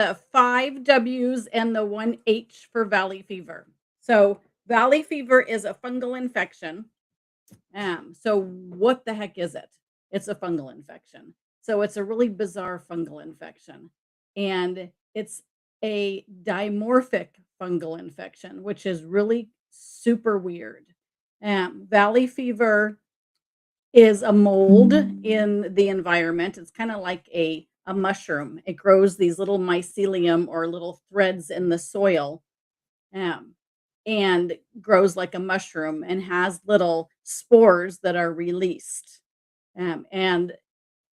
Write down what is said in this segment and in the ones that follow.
The 5 W's and the 1 H for valley fever. So, valley fever is a fungal infection. So what the heck is it? It's a fungal infection. So it's a really bizarre fungal infection. And it's a dimorphic fungal infection, which is really super weird. Valley fever is a mold in the environment. It's kind of like a mushroom. It grows these little mycelium or little threads in the soil, um, and grows like a mushroom and has little spores that are released. And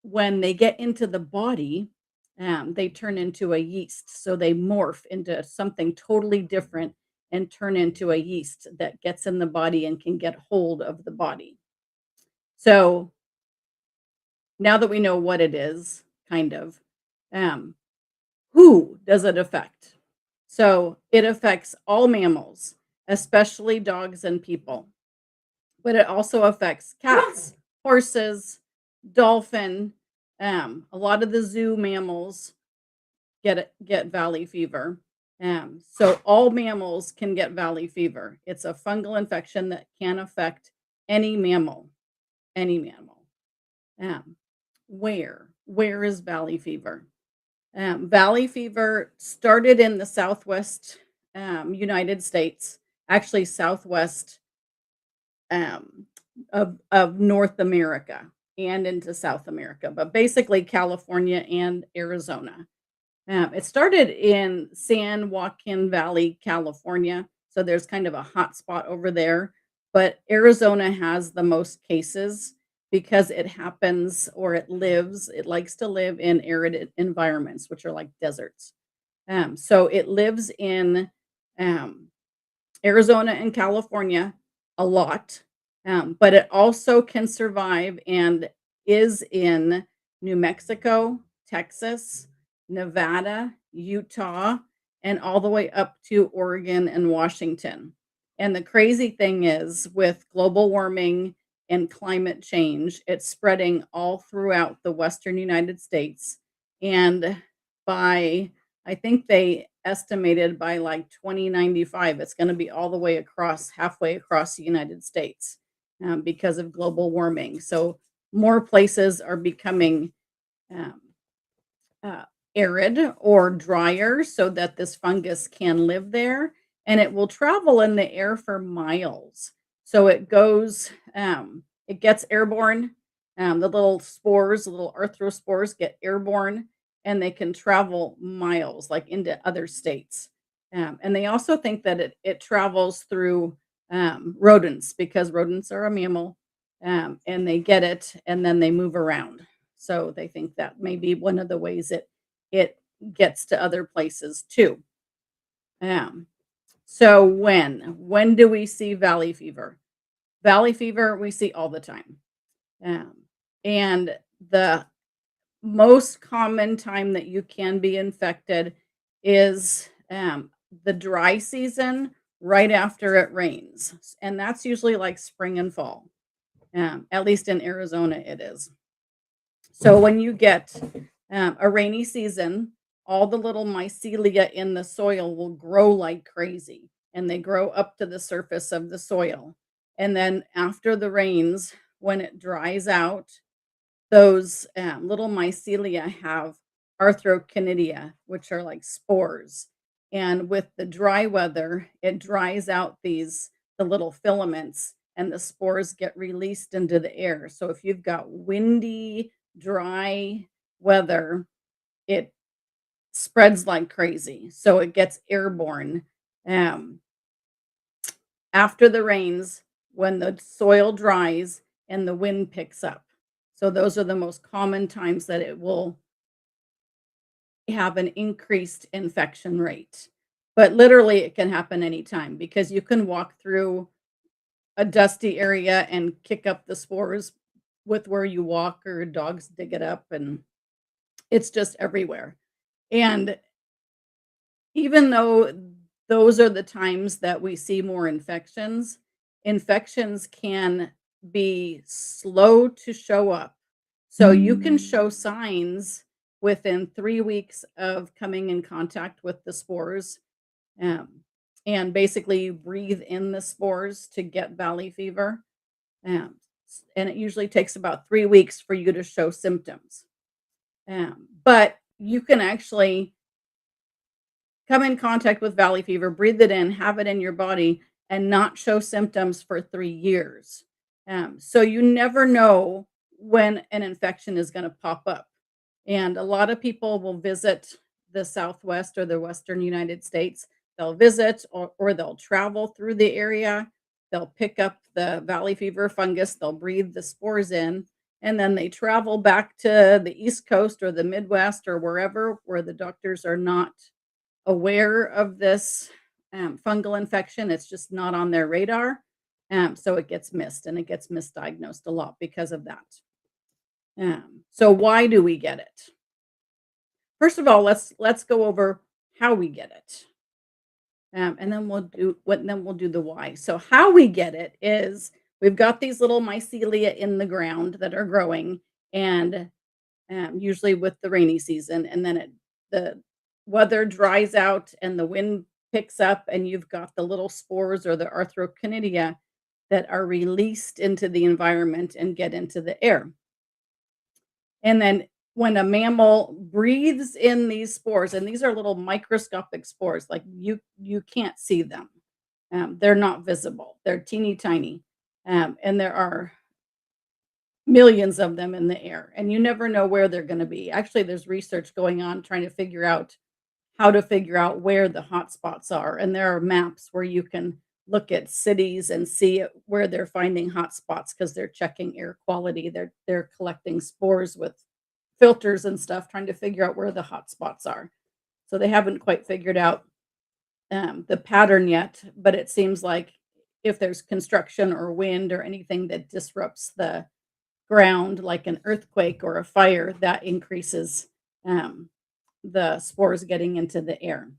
when they get into the body, they turn into a yeast. So they morph into something totally different and turn into a yeast that gets in the body and can get hold of the body. So now that we know what it is, kind of, um, who does it affect? So it affects all mammals, especially dogs and people, but it also affects cats, horses, dolphin. A lot of the zoo mammals get valley fever. So all mammals can get valley fever. It's a fungal infection that can affect any mammal, any mammal. Um, where is valley fever? Valley fever started in the Southwest United States, actually Southwest um, of North America and into South America, but basically California and Arizona. It started in San Joaquin Valley, California, so there's kind of a hot spot over there. But Arizona has the most cases because it happens or it likes to live in arid environments, which are like deserts. So it lives in um, Arizona and California a lot, but it also can survive and is in New Mexico, Texas, Nevada, Utah, and all the way up to Oregon and Washington. And the crazy thing is, with global warming and climate change, it's spreading all throughout the Western United States. And by I think they estimated by like 2095, it's going to be all the way across, halfway across the United States, because of global warming. So more places are becoming um, uh, arid or drier so that this fungus can live there, and it will travel in the air for miles. So it gets airborne. The little spores, the little arthrospores get airborne and they can travel miles, like into other states. And they also think that it travels through rodents because rodents are a mammal, and they get it and then they move around. So they think that may be one of the ways it gets to other places too. Um, so when do we see valley fever? Valley fever we see all the time. Um, and the most common time that you can be infected is the dry season right after it rains. And that's usually like spring and fall. At least in Arizona, it is. So when you get a rainy season, all the little mycelia in the soil will grow like crazy and they grow up to the surface of the soil. And then after the rains, when it dries out, those little mycelia have arthroconidia, which are like spores. And with the dry weather, it dries out the little filaments and the spores get released into the air. So if you've got windy, dry weather, it spreads like crazy. So it gets airborne. Um, After the rains, when the soil dries and the wind picks up. So those are the most common times that it will have an increased infection rate. But literally it can happen anytime because you can walk through a dusty area and kick up the spores with where you walk or dogs dig it up and it's just everywhere. And even though those are the times that we see more infections, infections can be slow to show up. So you can show signs within 3 weeks of coming in contact with the spores. Um, and basically, you breathe in the spores to get valley fever. And it usually takes about 3 weeks for you to show symptoms. But you can actually come in contact with valley fever, breathe it in, have it in your body, and not show symptoms for 3 years. So you never know when an infection is going to pop up. And a lot of people will visit the Southwest or the Western United States. They'll visit or they'll travel through the area. They'll pick up the valley fever fungus, they'll breathe the spores in, and then they travel back to the East Coast or the Midwest or wherever where the doctors are not aware of this fungal infection. It's just not on their radar. So it gets missed and it gets misdiagnosed a lot because of that. So why do we get it? First of all, let's go over how we get it. And then we'll do the why. So how we get it is we've got these little mycelia in the ground that are growing, and usually with the rainy season, and then the weather dries out and the wind picks up, and you've got the little spores or the arthroconidia that are released into the environment and get into the air. And then when a mammal breathes in these spores, and these are little microscopic spores, like you can't see them. They're not visible. They're teeny tiny, and there are millions of them in the air, and you never know where they're going to be. Actually, there's research going on trying to figure out how to figure out where the hot spots are, and there are maps where you can look at cities and see where they're finding hot spots because they're checking air quality. They're collecting spores with filters and stuff, trying to figure out where the hot spots are. So they haven't quite figured out the pattern yet, but it seems like if there's construction or wind or anything that disrupts the ground, like an earthquake or a fire, that increases the spores getting into the air.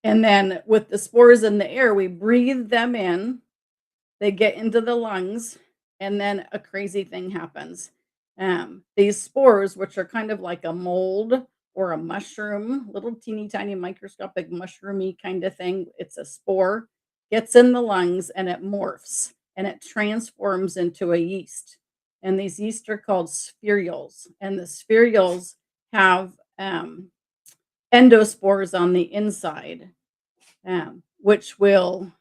And then with the spores in the air, we breathe them in, they get into the lungs, and then a crazy thing happens. These spores, which are kind of like a mold or a mushroom, little teeny tiny microscopic mushroomy kind of thing, it's a spore, gets in the lungs and it morphs and it transforms into a yeast. And these yeast are called spherules, and the spherules have endospores on the inside, which will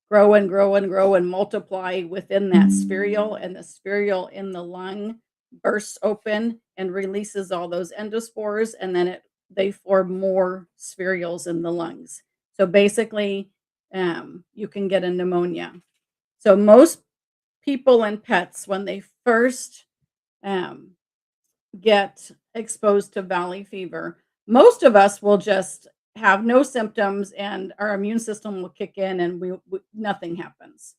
grow and grow and grow and multiply within that spherule, and the spherule in the lung bursts open and releases all those endospores, and then they form more spherules in the lungs. So basically, you can get a pneumonia. So most people and pets, when they first get exposed to valley fever, most of us will just have no symptoms and our immune system will kick in and nothing happens.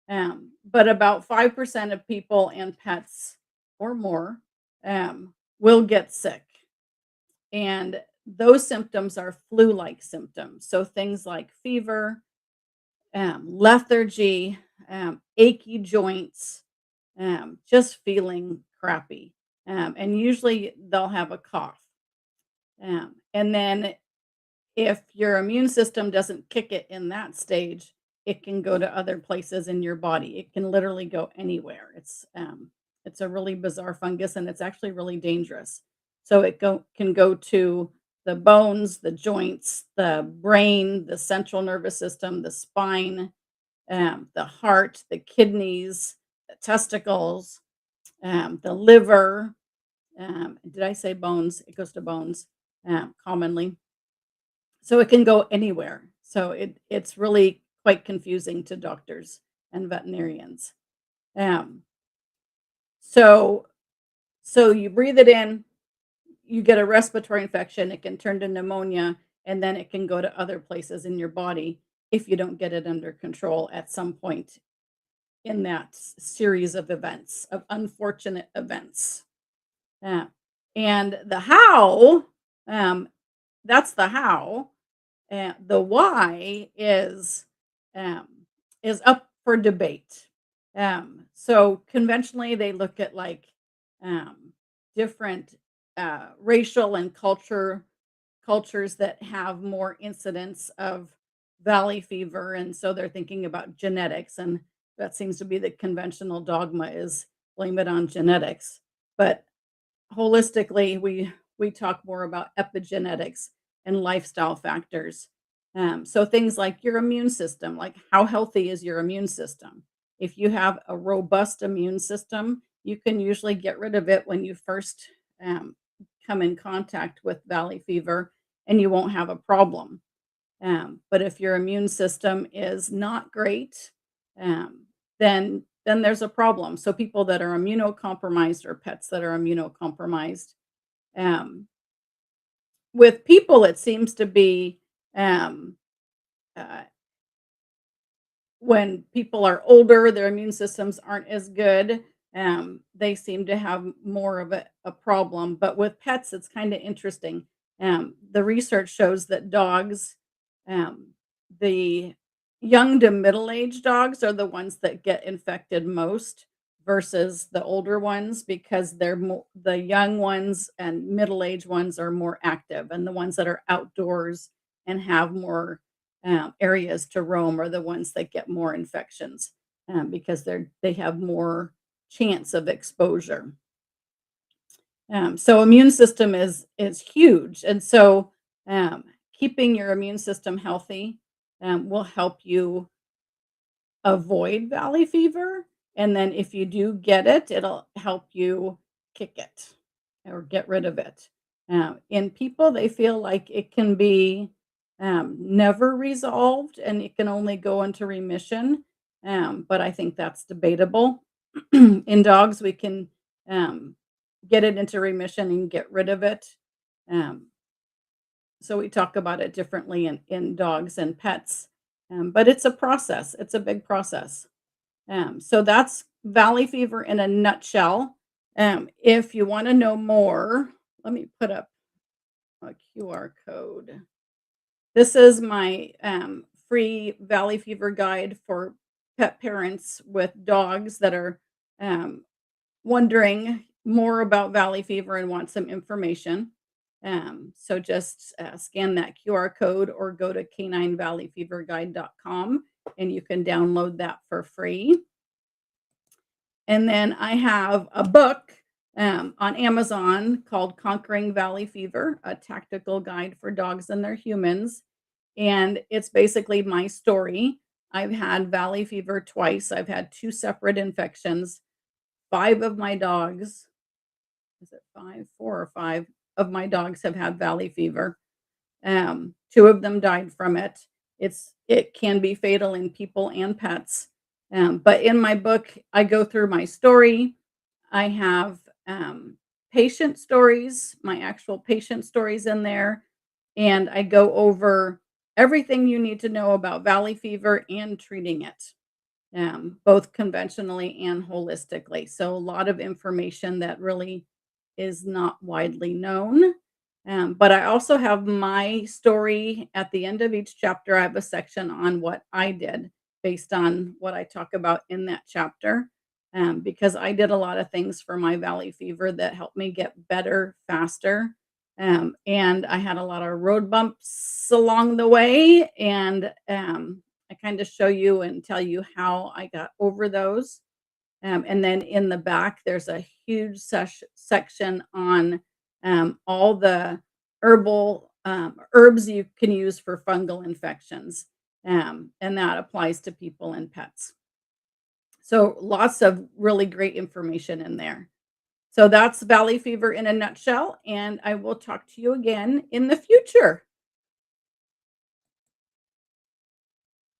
But about 5% of people and pets or more will get sick. And those symptoms are flu-like symptoms. So things like fever, lethargy, achy joints, just feeling crappy. And usually they'll have a cough. And then if your immune system doesn't kick it in that stage, it can go to other places in your body. It can literally go anywhere. It's a really bizarre fungus, and it's actually really dangerous. So can go to the bones, the joints, the brain, the central nervous system, the spine, the heart, the kidneys, the testicles, the liver. Did I say bones? It goes to bones commonly. So it can go anywhere. So it's really quite confusing to doctors and veterinarians. Um, so so you breathe it in, you get a respiratory infection, it can turn to pneumonia, and then it can go to other places in your body if you don't get it under control at some point in that series of events, of unfortunate events. Uh, and the how, um, that's the how. And the why um, is up for debate. So conventionally, they look at like different racial and cultures that have more incidents of valley fever, and so they're thinking about genetics, and that seems to be the conventional dogma is blame it on genetics. But holistically, we talk more about epigenetics and lifestyle factors. So things like your immune system, like how healthy is your immune system? If you have a robust immune system, you can usually get rid of it when you first um, come in contact with valley fever, and you won't have a problem. But if your immune system is not great, then there's a problem. So people that are immunocompromised or pets that are immunocompromised, um, with people, it seems to be um, uh, when people are older, their immune systems aren't as good. They seem to have more of a problem. But with pets, it's kind of interesting. The research shows that dogs, um, the young to middle aged dogs, are the ones that get infected most versus the older ones because the young ones and middle aged ones are more active, and the ones that are outdoors and have more areas to roam are the ones that get more infections because they have more chance of exposure. So immune system is huge, and so keeping your immune system healthy will help you avoid valley fever. And then if you do get it, it'll help you kick it or get rid of it. In people, they feel like it can be never resolved and it can only go into remission. But I think that's debatable. In dogs, we can um, get it into remission and get rid of it. Um, so we talk about it differently in dogs and pets. But it's a process. It's a big process. So that's valley fever in a nutshell. If you want to know more, let me put up a QR code. This is my free valley fever guide for pet parents with dogs that are um, wondering more about valley fever and want some information. So just scan that QR code or go to caninevalleyfeverguide.com and you can download that for free. And then I have a book on Amazon called Conquering Valley Fever, a tactical guide for dogs and their humans. And it's basically my story. I've had valley fever twice. I've had two separate infections. Five of my dogs, is it five? Four or five of my dogs have had valley fever. Two of them died from it. It can be fatal in people and pets. But in my book, I go through my story. I have patient stories, my actual patient stories in there, and I go over everything you need to know about valley fever and treating it, both conventionally and holistically. So a lot of information that really is not widely known. But I also have my story at the end of each chapter. I have a section on what I did based on what I talk about in that chapter, because I did a lot of things for my valley fever that helped me get better faster. And I had a lot of road bumps along the way, and I kind of show you and tell you how I got over those. And then in the back, there's a huge section on all the herbs you can use for fungal infections. And that applies to people and pets. So lots of really great information in there. So that's valley fever in a nutshell. And I will talk to you again in the future.